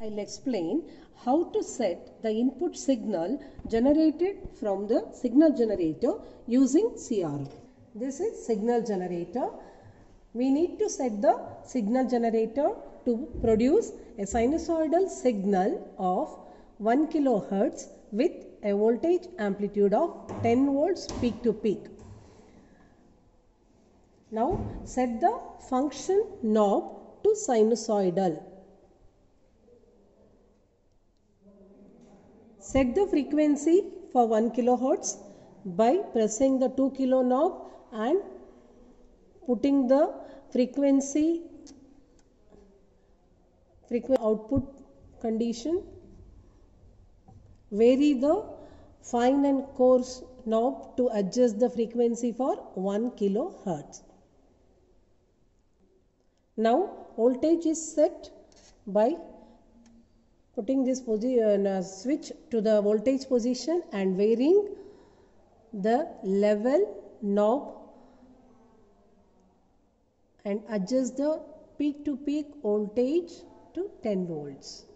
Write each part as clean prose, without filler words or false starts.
I'll explain how to set the input signal generated from the signal generator using CRO. This is signal generator. We need to set the signal generator to produce a sinusoidal signal of 1 kilohertz with a voltage amplitude of 10 volts peak to peak. Now set the function knob to sinusoidal. Set the frequency for 1 kilohertz by pressing the 2 kilo knob and putting the frequency output condition. Vary the fine and coarse knob to adjust the frequency for 1 kilohertz. Now voltage is set by putting this switch to the voltage position and varying the level knob and adjust the peak to peak voltage to 10 volts.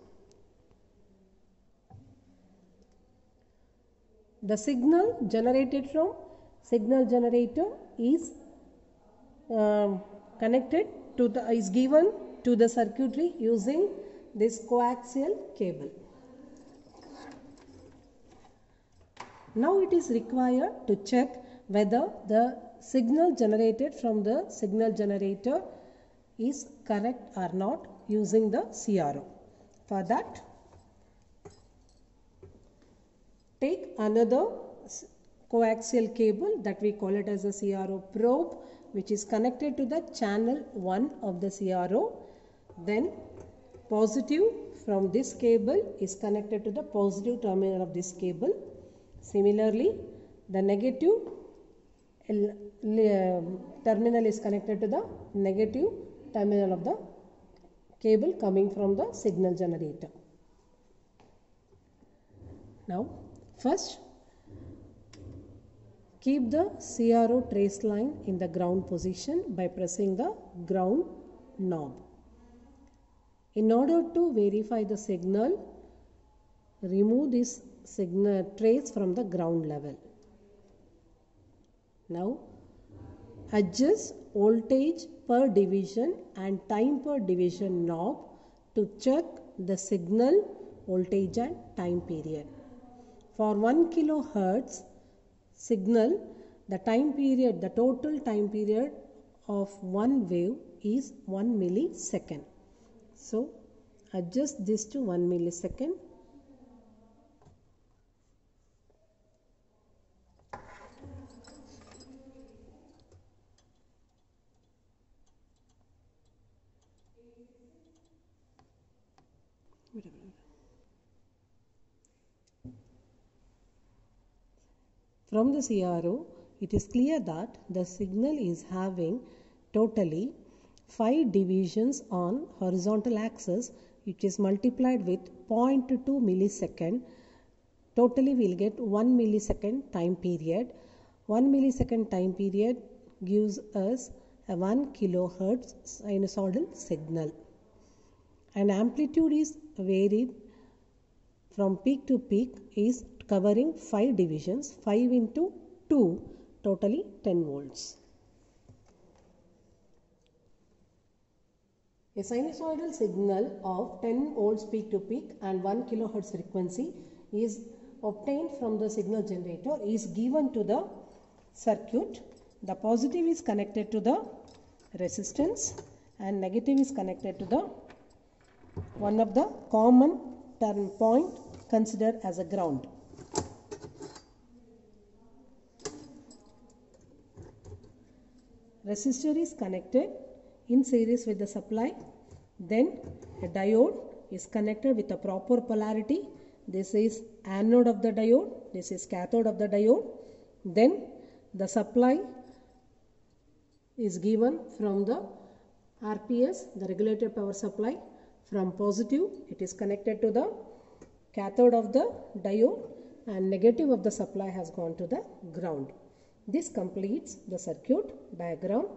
The signal generated from signal generator is given to the circuitry using this coaxial cable. Now it is required to check whether the signal generated from the signal generator is correct or not using the CRO. For that, take another coaxial cable that we call it as a CRO probe, which is connected to the channel 1 of the CRO. Then positive from this cable is connected to the positive terminal of this cable. Similarly, the negative terminal is connected to the negative terminal of the cable coming from the signal generator. Now, first, keep the CRO trace line in the ground position by pressing the ground knob. In order to verify the signal, remove this signal trace from the ground level. Now, adjust voltage per division and time per division knob to check the signal voltage and time period. For 1 kilohertz signal, the total time period of one wave is 1 millisecond. So, adjust this to 1 millisecond. From the CRO, it is clear that the signal is having totally 5 divisions on horizontal axis, which is multiplied with 0.2 millisecond. Totally we will get 1 millisecond time period. 1 millisecond time period gives us a 1 kilohertz sinusoidal signal. And amplitude is varied from peak to peak is covering 5 divisions, 5 into 2, totally 10 volts. A sinusoidal signal of 10 volts peak to peak and 1 kilohertz frequency is obtained from the signal generator is given to the circuit. The positive is connected to the resistance and negative is connected to the one of the common term point considered as a ground. Resistor is connected in series with the supply. Then a diode is connected with a proper polarity. This is anode of the diode. This is cathode of the diode. Then the supply is given from the RPS, the regulated power supply. From positive, it is connected to the cathode of the diode and negative of the supply has gone to the ground. This completes the circuit diagram.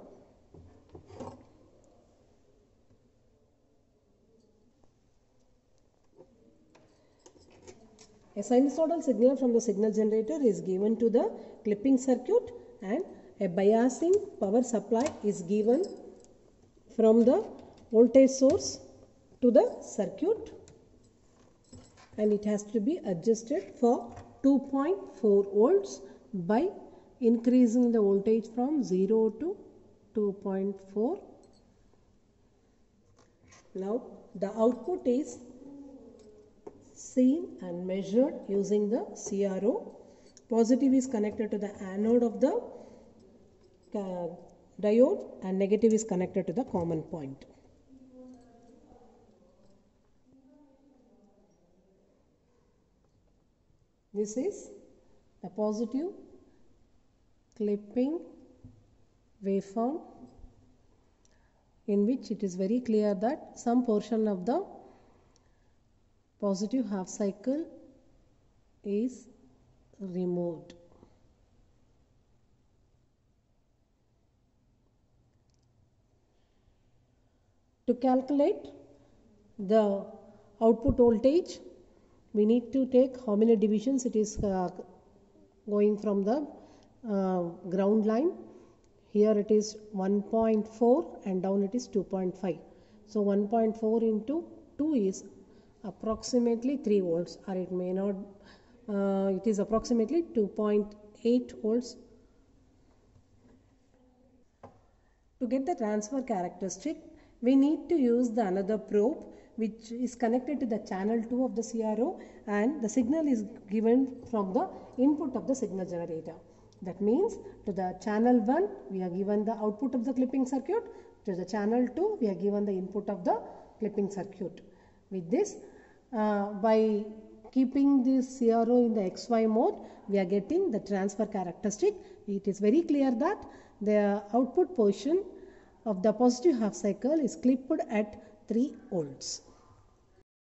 A sinusoidal signal from the signal generator is given to the clipping circuit, and a biasing power supply is given from the voltage source to the circuit, and it has to be adjusted for 2.4 volts by increasing the voltage from 0 to 2.4. Now the output is seen and measured using the CRO. Positive is connected to the anode of the diode and negative is connected to the common point. This is the positive clipping waveform, in which it is very clear that some portion of the positive half cycle is removed. To calculate the output voltage, we need to take how many divisions it is going from the ground line. Here it is 1.4 and down it is 2.5. So 1.4 into 2 is approximately 3 volts, or it may not, it is approximately 2.8 volts. To get the transfer characteristic, we need to use the another probe which is connected to the channel 2 of the CRO, and the signal is given from the input of the signal generator. That means to the channel 1 we are given the output of the clipping circuit, to the channel 2 we are given the input of the clipping circuit. With this, by keeping this CRO in the XY mode, we are getting the transfer characteristic. It is very clear that the output portion of the positive half cycle is clipped at 3 volts.